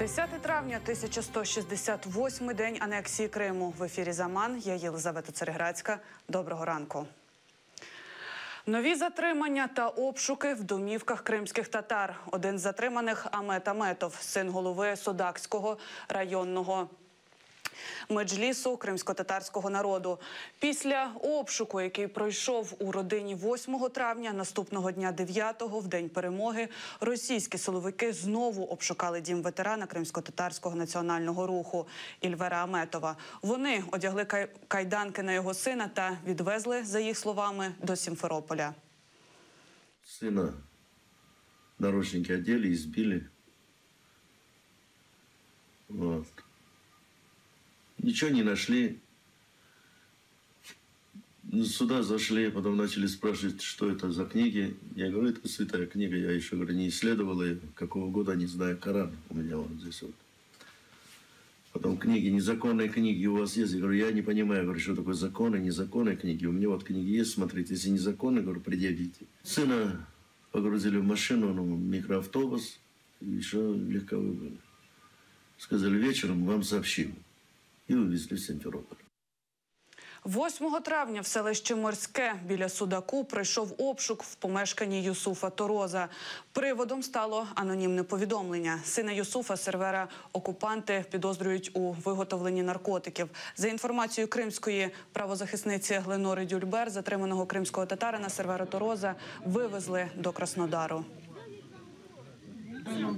10 травня, 1168 день анексії Криму. В ефірі «Заман». Я Єлизавета Цереградська. Доброго ранку. Нові затримання та обшуки в домівках кримських татар. Один з затриманих – Амет Аметов, син голови Судакського районного меджлісу кримсько-татарського народу. Після обшуку, який пройшов у родині 8 травня, наступного дня 9-го, в День перемоги, російські силовики знову обшукали дім ветерана кримсько-татарського національного руху Ільвера Аметова. Вони одягли кайданки на його сина та відвезли, за їх словами, до Сімферополя. Сына наручники одели и избили. Вот. Ничего не нашли. Сюда зашли, потом начали спрашивать, что это за книги. Я говорю, это святая книга. Я еще, говорю, не исследовал ее. Какого года, не знаю, Коран у меня вот здесь вот. Потом книги, незаконные книги у вас есть. Я говорю, я не понимаю, говорю, что такое законы, незаконные книги. У меня вот книги есть, смотрите, если незаконные, говорю, предъявите. Сына погрузили в машину, микроавтобус, и еще легковой были. Сказали, вечером вам сообщим. І увезли в Сімферополь. 8 травня в селищі Морське біля Судаку пройшов обшук в помешканні Юсуфа Тороза. Приводом стало анонімне повідомлення. Сина Юсуфа сервера окупанти підозрюють у виготовленні наркотиків. За інформацією кримської правозахисниці Гленори Дюльбер, затриманого кримського татарина сервера Тороза вивезли до Краснодару. Меня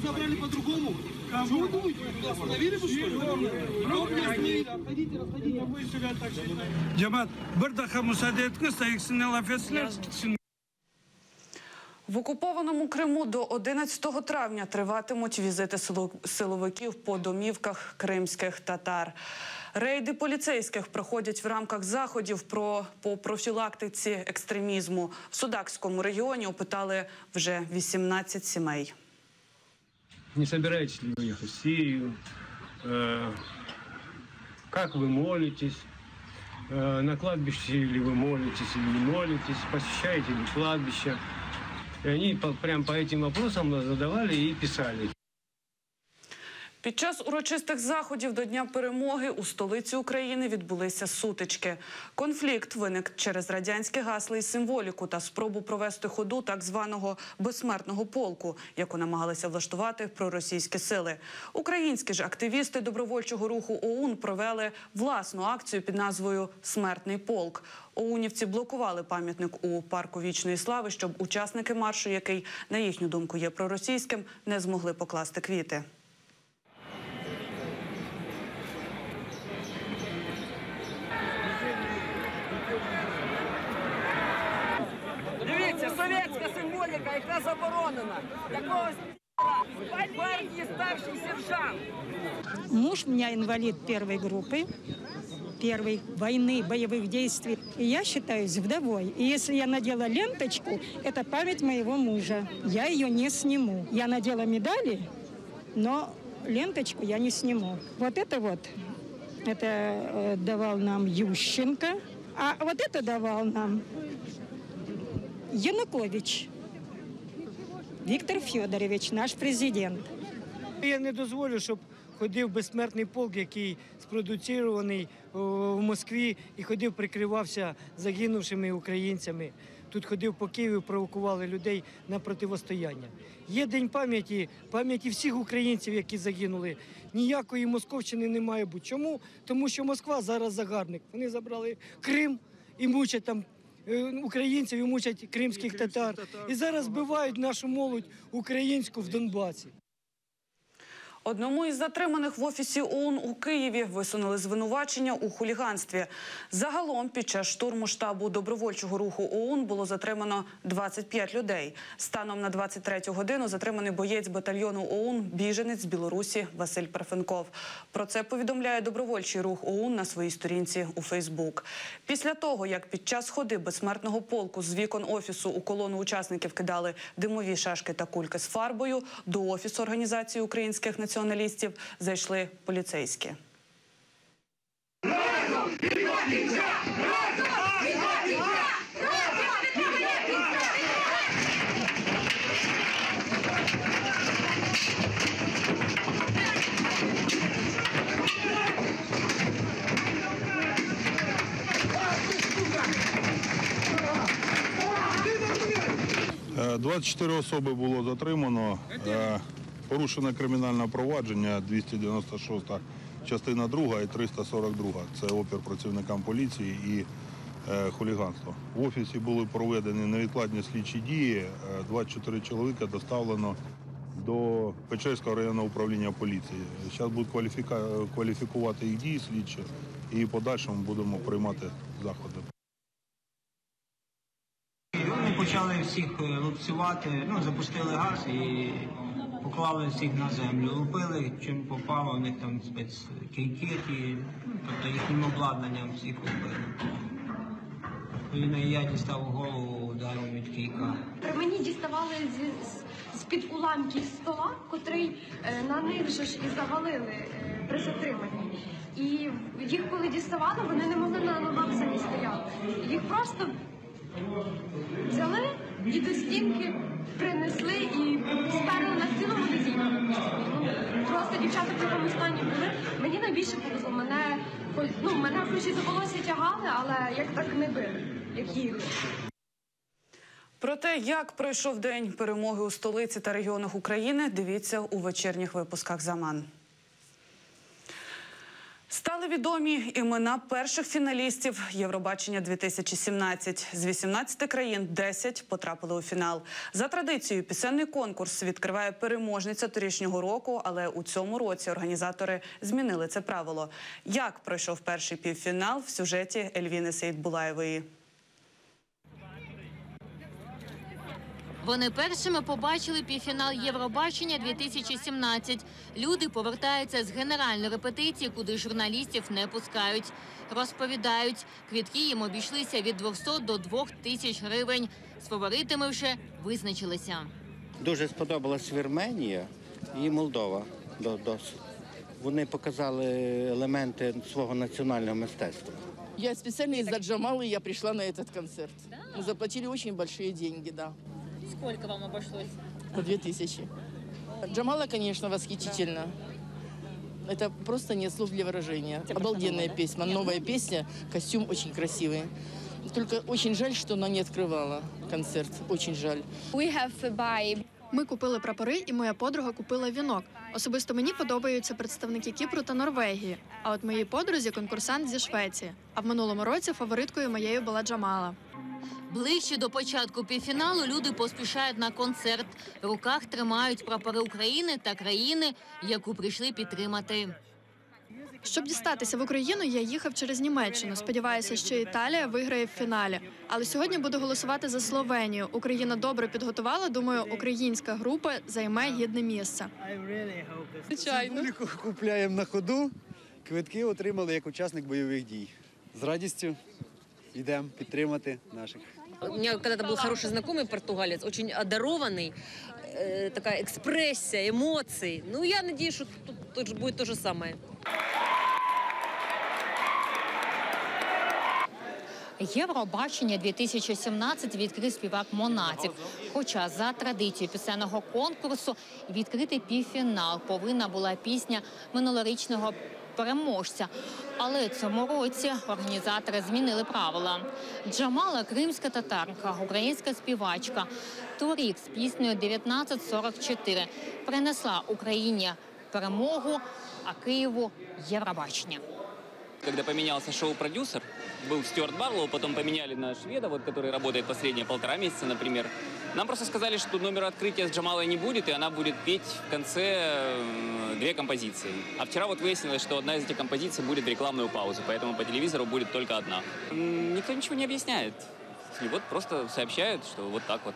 забрали по-другому. Кого вы думаете? Остановили бы, что ли? Расходите. Джамат, бардахам мусаде еткіз, тайықсына лаф етсілер. В окупованому Криму до 11 травня триватимуть візити силовиків по домівках кримських татар. Рейди поліцейських проходять в рамках заходів по профілактиці екстремізму. В Судакському регіоні опитали вже 18 сімей. Не собираетесь ли вы ехать в Сирию? Как вы молитесь? На кладбище ли вы молитесь или не молитесь? Посещаете ли кладбище? И они прям по этим вопросам задавали и писали. Під час урочистих заходів до Дня перемоги у столиці України відбулися сутички. Конфлікт виник через радянське гасло і символіку та спробу провести ходу так званого «безсмертного полку», яку намагалися влаштувати проросійські сили. Українські ж активісти добровольчого руху ОУН провели власну акцію під назвою «Смертний полк». ОУНівці блокували пам'ятник у парку Вічної Слави, щоб учасники маршу, який, на їхню думку, є проросійським, не змогли покласти квіти. Дивіться, совєтська символіка, яка заборонена. Якогось партії старший сержант. Муж у меня инвалид первой группы, первой войны, боевых действий. И я считаюсь вдовой. И если я надела ленточку, это память моего мужа. Я ее не сниму. Я надела медали, но ленточку я не сниму. Вот, это давал нам Ющенко, а вот это давал нам Янукович Віктор Федорович, наш президент. Я не дозволю, щоб ходив безсмертний полк, який спродуцірований в Москві, і ходив, прикривався загинувшими українцями. Тут ходив по Києву, провокували людей на противостояння. Є День пам'яті всіх українців, які загинули. Ніякої московщини не має бути. Чому? Тому що Москва зараз загарбник. Вони забрали Крим і мучать там українців, і мучать кримських татар. І зараз вбивають нашу молодь українську в Донбасі. Одному із затриманих в офісі ОУН у Києві висунули звинувачення у хуліганстві. Загалом під час штурму штабу добровольчого руху ОУН було затримано 25 людей. Станом на 23-ю годину затриманий боєць батальйону ОУН, біженець з Білорусі Василь Парфенков. Про це повідомляє добровольчий рух ОУН на своїй сторінці у Фейсбук. Після того, як під час ходи безсмертного полку з вікон офісу у колону учасників кидали димові шашки та кульки з фарбою, до офісу Організації українських національних професіоналістів зайшли поліцейські. 24 особи було затримано, порушено кримінальне провадження 296 частина 2 і 342. Це опір працівникам поліції і хуліганство. В офісі були проведені невідкладні слідчі дії. 24 чоловіка доставлено до Печерського районного управління поліції. Зараз будуть кваліфікувати їх дії слідчі і в подальшому будемо приймати заходи. Вони почали всіх лупцювати, запустили газ і поклали всіх на землю. Лупили, чим попало, у них там спецкійки, тобто їхнім обладнанням всіх лупили. І я дістав голову ударом від кійка. Мені діставали з-під уламків стола, котрий на них же ж і завалили при затриманні. І їх коли діставали, вони не могли на ногах самі стояти. Їх просто взяли і до стінки принесли і сперли на стіну магазину. Просто дівчата в такому стані були. Мені найбільше повезло. Мене хоч і за волосся тягали, але як так не били, як їх. Про те, як пройшов день перемоги у столиці та регіонах України, дивіться у вечірніх випусках «Заман». Стали відомі імена перших фіналістів Євробачення-2017. З 18 країн 10 потрапили у фінал. За традицією, пісенний конкурс відкриває переможниця торішнього року, але у цьому році організатори змінили це правило. Як пройшов перший півфінал в сюжеті Ельвіни Сейдбулаєвої. Вони першими побачили півфінал Євробачення-2017. Люди повертаються з генеральної репетиції, куди журналістів не пускають. Розповідають, квитки їм обійшлися від 200 до 2000 гривень. З фаворитами вже визначилися. Дуже сподобалась Вірменія і Молдова. Вони показали елементи свого національного мистецтва. Я специально из-за Джамалы я пришла на этот концерт. Мы заплатили очень большие деньги, да. Сколько вам обошлось? По 2000. Джамала, конечно, восхитительна. Это просто нет слов для выражения. Обалденная песня, новая песня, костюм очень красивый. Только очень жаль, что она не открывала концерт. Очень жаль. Ми купили прапори, і моя подруга купила вінок. Особисто мені подобаються представники Кіпру та Норвегії. А от моїй подрузі конкурсант зі Швеції. А в минулому році фавориткою моєю була Джамала. Ближче до початку півфіналу люди поспішають на концерт. В руках тримають прапори України та країни, яку прийшли підтримати. Щоб дістатися в Україну, я їхав через Німеччину. Сподіваюся, що Італія виграє в фіналі. Але сьогодні буду голосувати за Словенію. Україна добре підготувала. Думаю, українська група займе гідне місце. Звичайно. Купляємо на ходу. Квитки отримали як учасник бойових дій. З радістю йдемо підтримати наших. У меня когда-то был хороший знакомый португалец, очень одарованный, такая экспрессия, эмоции. Ну, я надеюсь, что тут будет то же самое. Євробачення-2017 відкрив співак Монатік. Хоча за традицією пісенного конкурсу відкрити півфінал повинна була пісня минулорічного переможця. Але цьому році організатори змінили правила. Джамала – кримська татарка, українська співачка. Торік з піснею «1944» принесла Україні перемогу, а Києву – Євробачення. Когда поменялся шоу-продюсер, был Стюарт Барлоу, потом поменяли на шведа, который работает последние 1,5 месяца, например. Нам просто сказали, что номера открытия с Джамалой не будет, и она будет петь в конце 2 композиции. А вчера выяснилось, что одна из этих композиций будет в рекламную паузу, поэтому по телевизору будет только одна. Никто ничего не объясняет. И вот просто сообщают, что вот так вот.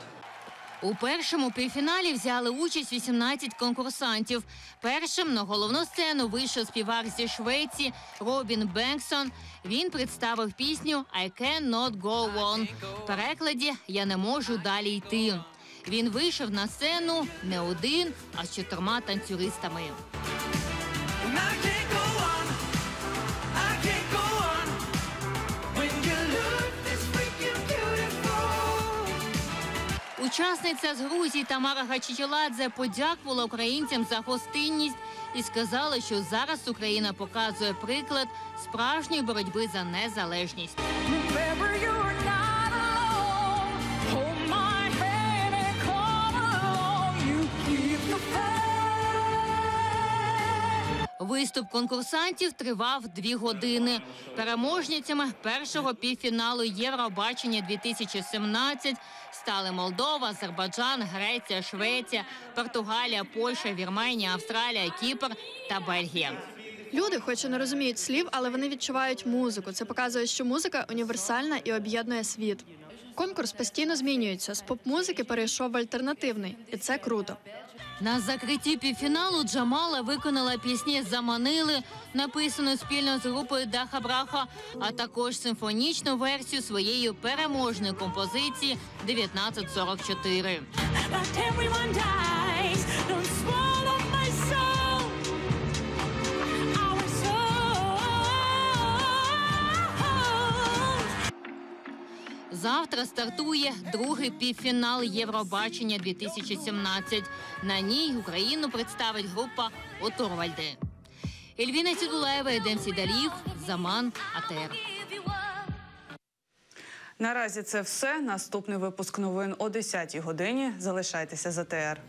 У першому півфіналі взяли участь 18 конкурсантів. Першим на головну сцену вийшов співак зі Швеції Робін Бенксон. Він представив пісню «I cannot go on». В перекладі «Я не можу далі йти». Він вийшов на сцену не один, а з 4 танцюристами. Учасниця з Грузії Тамара Гачичеладзе подякувала українцям за гостинність і сказала, що зараз Україна показує приклад справжньої боротьби за незалежність. Виступ конкурсантів тривав 2 години. Переможницями першого півфіналу Євробачення-2017 стали Молдова, Азербайджан, Греція, Швеція, Португалія, Польща, Вірменія, Австралія, Кіпр та Бельгія. Люди хоч і не розуміють слів, але вони відчувають музику. Це показує, що музика універсальна і об'єднує світ. Конкурс постійно змінюється. З поп-музики перейшов в альтернативний. І це круто. На закритті півфіналу Джамала виконала пісні «Заманили», написану спільно з групою Даха Браха, а також симфонічну версію своєї переможної композиції «1944». Завтра стартує другий півфінал Євробачення-2017. На ній Україну представить група «Оторвальди». Ельвіна Сідулаєва, Едем Сідалів, Заман, АТР. Наразі це все. Наступний випуск новин о 10-й годині. Залишайтеся з АТР.